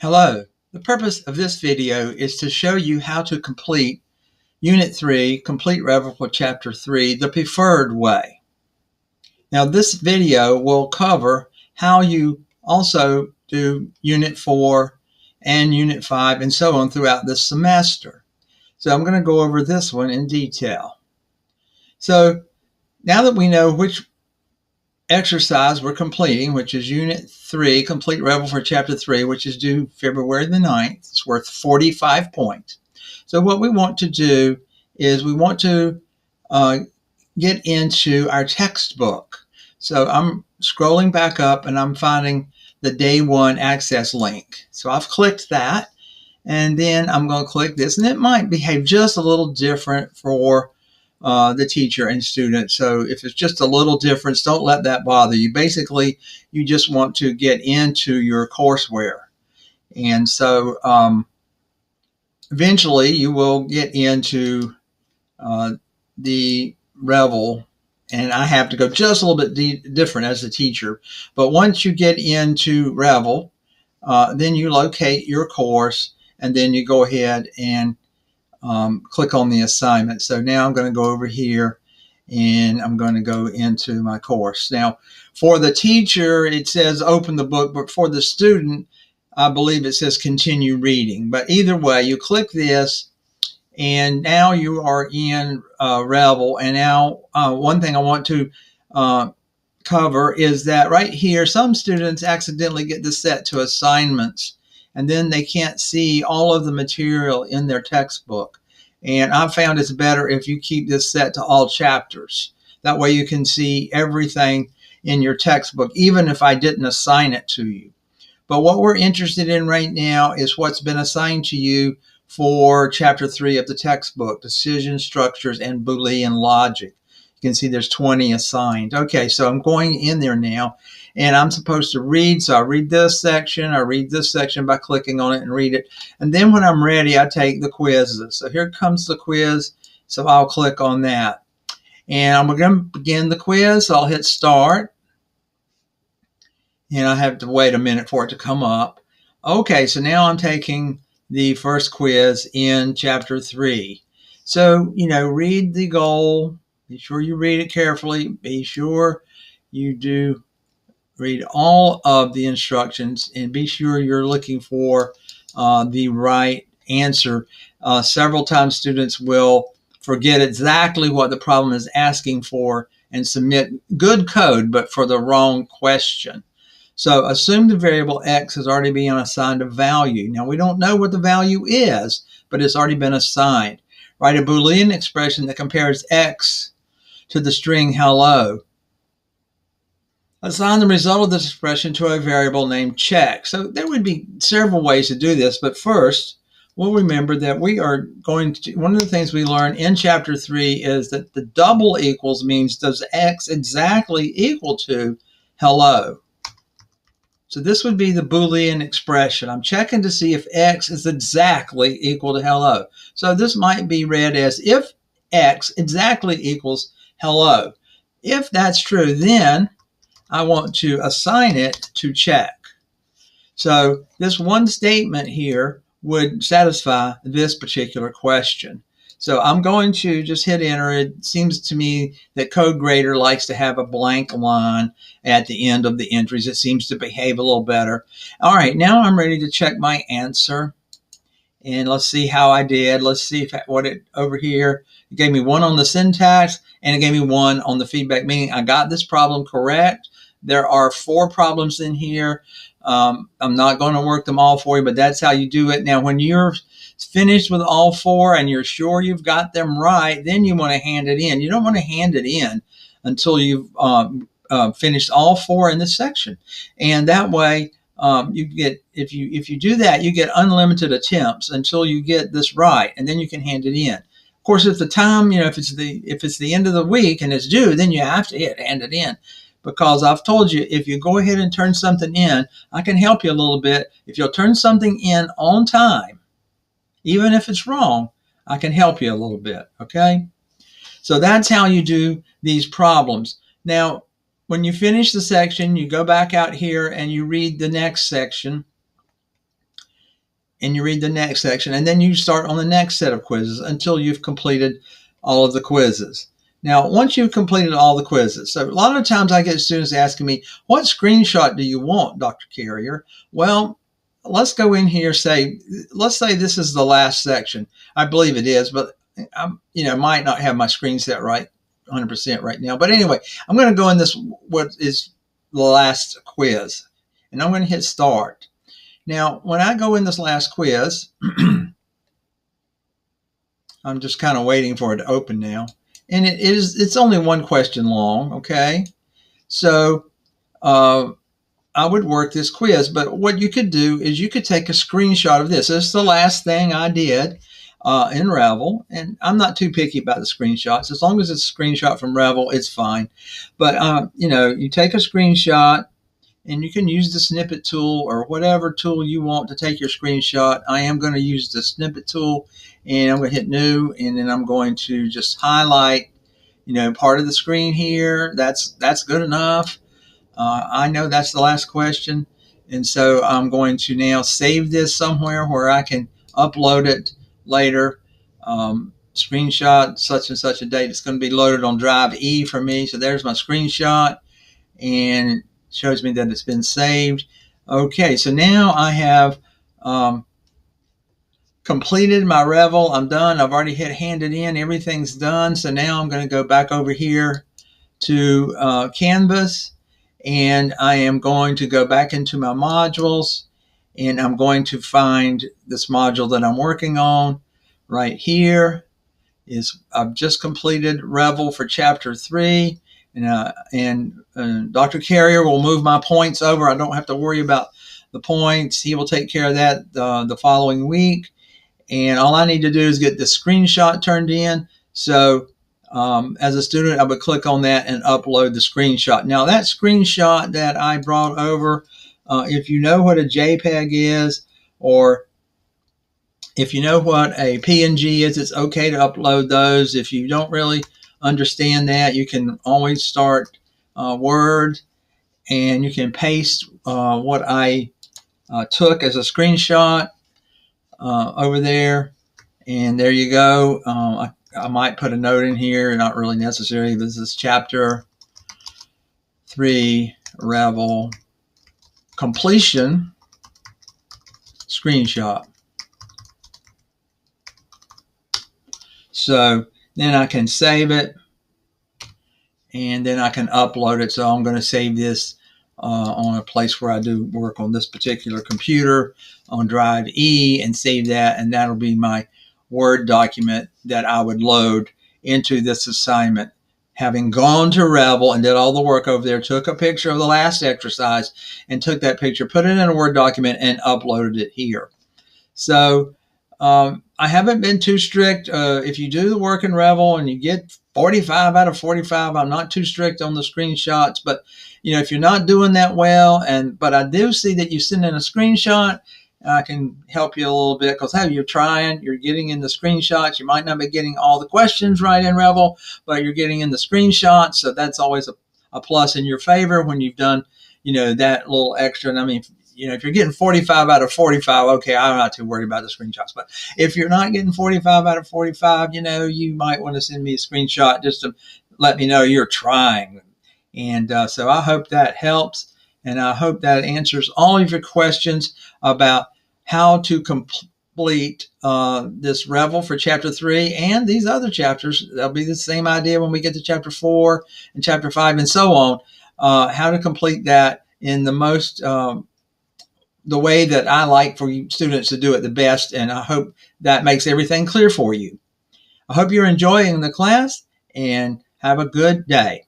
Hello. The purpose of this video is to show you how to complete Unit 3, Complete Revel for Chapter 3, the preferred way. Now this video will cover how you also do Unit 4 and Unit 5 and so on throughout this semester. So I'm going to go over this one in detail. So now that we know which exercise we're completing, which is Unit 3, Complete Revel for Chapter 3, which is due February the 9th. It's worth 45 points. So what we want to do is we want to get into our textbook. So I'm scrolling back up and I'm finding the Day 1 access link. So I've clicked that, and then I'm going to click this, and it might behave just a little different for the teacher and student. So if it's just a little difference, don't let that bother you. Basically, you just want to get into your courseware. And so eventually you will get into the Revel, and I have to go just a little bit different as a teacher. But once you get into Revel, then you locate your course, and then you go ahead and click on the assignment. So now I'm going to go over here and I'm going to go into my course. Now, for the teacher, it says open the book, but for the student, I believe it says continue reading. But either way, you click this, and now you are in Revel. And now one thing I want to cover is that right here, some students accidentally get this set to assignments, and then they can't see all of the material in their textbook. And I've found it's better if you keep this set to all chapters. That way you can see everything in your textbook, even if I didn't assign it to you. But what we're interested in right now is what's been assigned to you for Chapter 3 of the textbook, Decision Structures and Boolean Logic. You can see there's 20 assigned. Okay, so I'm going in there now, and I'm supposed to read. So I read this section by clicking on it and read it. And then when I'm ready, I take the quizzes. So here comes the quiz. So I'll click on that. And I'm going to begin the quiz. So I'll hit start. And I have to wait a minute for it to come up. Okay, so now I'm taking the first quiz in Chapter 3. So, read the goal. Be sure you read it carefully. Be sure you do read all of the instructions, and be sure you're looking for the right answer. Several times students will forget exactly what the problem is asking for and submit good code, but for the wrong question. So assume the variable x has already been assigned a value. Now we don't know what the value is, but it's already been assigned. Write a Boolean expression that compares x to the string hello. Assign the result of this expression to a variable named check. So there would be several ways to do this, but first, we'll remember that we are going to, one of the things we learn in Chapter 3 is that the double equals means does x exactly equal to hello? So this would be the Boolean expression. I'm checking to see if x is exactly equal to hello. So this might be read as if x exactly equals hello. If that's true, then I want to assign it to check. So this one statement here would satisfy this particular question. So I'm going to just hit enter. It seems to me that CodeGrader likes to have a blank line at the end of the entries. It seems to behave a little better. All right, now I'm ready to check my answer. And let's see how I did. Let's see if over here, it gave me 1 on the syntax, and it gave me 1 on the feedback, meaning I got this problem correct. There are 4 problems in here. I'm not going to work them all for you, but that's how you do it. Now, when you're finished with all 4 and you're sure you've got them right, then you want to hand it in. You don't want to hand it in until you've finished all 4 in this section. And that way, you get, if you do that, you get unlimited attempts until you get this right, and then you can hand it in. Of course, if the time, if it's the end of the week and it's due, then you have to hand it in. Because I've told you, if you go ahead and turn something in, I can help you a little bit. If you'll turn something in on time, even if it's wrong, I can help you a little bit, okay? So that's how you do these problems. Now, when you finish the section, you go back out here and you read the next section. and you read the next section, and then you start on the next set of quizzes until you've completed all of the quizzes. Now, once you've completed all the quizzes, so a lot of times I get students asking me, what screenshot do you want, Dr. Carrier? Well, let's go in here, let's say this is the last section. I believe it is, but I might not have my screen set right 100% right now. But anyway, I'm going to go in this, what is the last quiz, and I'm going to hit start. Now, when I go in this last quiz, I'm just kind of waiting for it to open now. And it's only one question long, okay? So I would work this quiz, but what you could do is you could take a screenshot of this. This is the last thing I did in Revel, and I'm not too picky about the screenshots. As long as it's a screenshot from Revel, it's fine. But, you take a screenshot, and you can use the snippet tool or whatever tool you want to take your screenshot. I am going to use the snippet tool, and I'm going to hit new, and then I'm going to just highlight, part of the screen here. That's good enough. I know that's the last question, and so I'm going to now save this somewhere where I can upload it later. Screenshot such and such a date. It's going to be loaded on drive E for me. So there's my screenshot, and shows me that it's been saved. Okay, so now I have completed my Revel. I'm done. I've already hit handed in. Everything's done. So now I'm going to go back over here to Canvas, and I am going to go back into my modules, and I'm going to find this module that I'm working on right here. I've just completed Revel for chapter 3. And Dr. Carrier will move my points over. I don't have to worry about the points. He will take care of that the following week. And all I need to do is get the screenshot turned in. So as a student, I would click on that and upload the screenshot. Now, that screenshot that I brought over, if you know what a JPEG is, or if you know what a PNG is, it's okay to upload those. If you don't really understand that, you can always start Word, and you can paste what I took as a screenshot over there, and there you go. I might put a note in here, not really necessary. This is chapter 3 Revel completion screenshot. So then I can save it, and then I can upload it. So I'm going to save this on a place where I do work on this particular computer on drive E, and save that, and that'll be my Word document that I would load into this assignment. Having gone to Revel and did all the work over there, took a picture of the last exercise and took that picture, put it in a Word document, and uploaded it here. So I haven't been too strict. If you do the work in Revel and you get 45 out of 45, I'm not too strict on the screenshots. But if you're not doing that well, but I do see that you send in a screenshot, I can help you a little bit, because you're trying, you're getting in the screenshots. You might not be getting all the questions right in Revel, but you're getting in the screenshots. So that's always a plus in your favor when you've done, that little extra. And I mean, if you're getting 45 out of 45, okay, I'm not too worried about the screenshots. But if you're not getting 45 out of 45, you might want to send me a screenshot just to let me know you're trying. And so I hope that helps. And I hope that answers all of your questions about how to complete this Revel for chapter 3 and these other chapters. That'll be the same idea when we get to chapter 4 and chapter 5 and so on. How to complete that in the most the way that I like for you students to do it the best, and I hope that makes everything clear for you. I hope you're enjoying the class, and have a good day.